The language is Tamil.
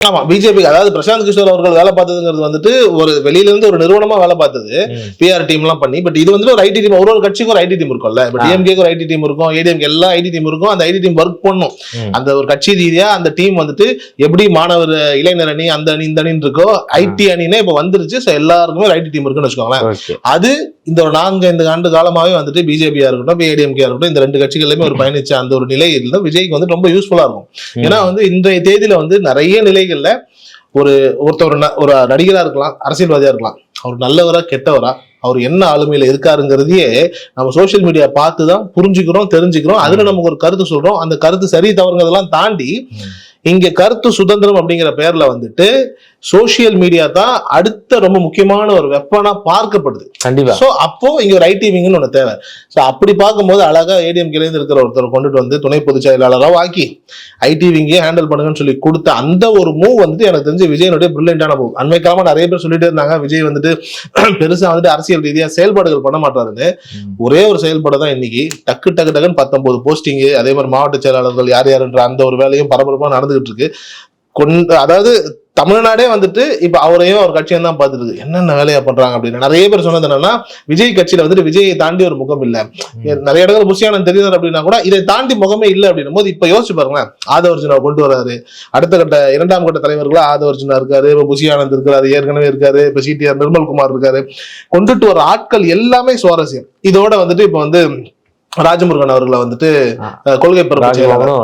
ஆமா பிஜேபி, அதாவது பிரசாந்த் கிஷோர் அவர்கள் வேலை பார்த்ததுங்கிறது வந்துட்டு ஒரு வெளியில இருந்து ஒரு நிறுவனமா வேலை பார்த்தது, பிஆர் டீம் எல்லாம் பண்ணி. பட் இது வந்து ஒரு ஐடி டீம், ஒரு கட்சிக்கு ஒரு ஐடி டீம் இருக்கும்ல. பட் டிஎம்கேக்கு ஒரு ஐடி டீம் இருக்கும், ஏடிஎம்கே எல்லா ஐடி டீம் இருக்கும். அந்த ஐடி டீம் ஒர்க் பண்ணும். அந்த ஒரு கட்சி ரீதியா அந்த டீம் வந்துட்டு எப்படி மாணவர் இளைஞர் அணி அந்த அணி இந்த அணின்னு இருக்கோ, ஐடி அணினே இப்ப வந்துருச்சு. எல்லாருக்குமே ஒரு ஐடி டீம் இருக்குன்னு வச்சுக்கோங்களேன். அது இந்த ஒரு 4-5 ஆண்டு காலமாவே வந்துட்டு பிஜேபியா இருக்கட்டும், ஏடிஎம்கே இருக்கட்டும், இந்த 2 கட்சிகளுமே ஒரு பயணிச்ச அந்த ஒரு நிலை இருந்தா விஜய்க்கு வந்து ரொம்ப யூஸ்ஃபுல்லா இருக்கும். ஏன்னா வந்து இன்றைய தேதியில வந்து நிறைய நிலைகள்ல ஒருத்தர் ஒரு நடிகரா இருக்கலாம், அரசியல்வாதியா இருக்கலாம், அவர் நல்லவரா கெட்டவரா, அவர் என்ன ஆளுமையில இருக்காருங்கிறதையே நம்ம சோசியல் மீடியா பார்த்துதான் புரிஞ்சுக்கிறோம், தெரிஞ்சுக்கிறோம். அதுல நமக்கு ஒரு கருத்து சொல்றோம். அந்த கருத்து சரி தவறுங்கிறதெல்லாம் தாண்டி இங்க கருத்து சுதந்திரம் அப்படிங்கிற பேர்ல வந்துட்டு சோசியல் மீடியா தான் அடுத்த ரொம்ப முக்கியமான ஒரு வெப்பனா பார்க்கப்படுது. கண்டிப்பா. சோ அப்போ இங்க ஒரு ஐடி விங்னு ஒண்ணு தேவை. சோ அப்படி பார்க்கும்போது அழகா ஏடிஎம்கேல இருந்து இருக்கிற ஒருத்தர் கொண்டுட்டு வந்து துணை பொதுச் செயலாளராக ஆக்கி ஐடி விங்கே ஹேண்டில் பண்ணுங்கன்னு சொல்லி கொடுத்த அந்த ஒரு மூவ் வந்துட்டு எனக்கு தெரிஞ்சு விஜயனுடைய பிரில்லியன்டான மூவ். அண்மை காலமா நிறைய பேர் சொல்லிட்டே இருந்தாங்க விஜய் வந்துட்டு பெருசா வந்துட்டு அரசியல் ரீதியா செயல்பாடுகள் பண்ண மாட்டாருன்னு. ஒரே ஒரு செயல்பாடு தான் இன்னைக்கு டக்கு டக்கு டக்குன்னு 19 போஸ்டிங், அதே மாதிரி மாவட்ட செயலாளர்கள் யார் யாருன்ற அந்த ஒரு வேலையும் பரபரப்பா நடந்துகிட்டு இருக்கு. அதாவது தமிழ்நாடே வந்துட்டு இப்ப அவரையும் ஒரு கட்சியும் தான் பார்த்துட்டு இருக்கு, என்னென்ன வேலையா பண்றாங்க அப்படின்னு. நிறைய பேர் சொன்னது என்னன்னா விஜய் கட்சியில வந்துட்டு விஜயை தாண்டி ஒரு முகம் இல்ல, நிறைய இடத்துல புஷியானந்த் தெரியுறாரு அப்படின்னா கூட இதை தாண்டி முகமே இல்லை அப்படின்னும் போது இப்ப யோசிச்சு பாருங்களேன். ஆதவர்ஜுனாவை கொண்டு வராரு, அடுத்த கட்ட 2ஆம் கட்ட தலைவர்களா ஆதவர்ஜுனா இருக்காரு, இப்ப புஷியானந்த் இருக்காரு, ஏற்கனவே இருக்காரு, இப்ப சிடிஆர் நிர்மல்குமார் இருக்காரு. கொண்டுட்டு வர ஆட்கள் எல்லாமே சுவாரஸ்யம். இதோட வந்துட்டு இப்ப வந்து ராஜமுருகன் அவர்களை வந்துட்டு கொள்கை பரப்பு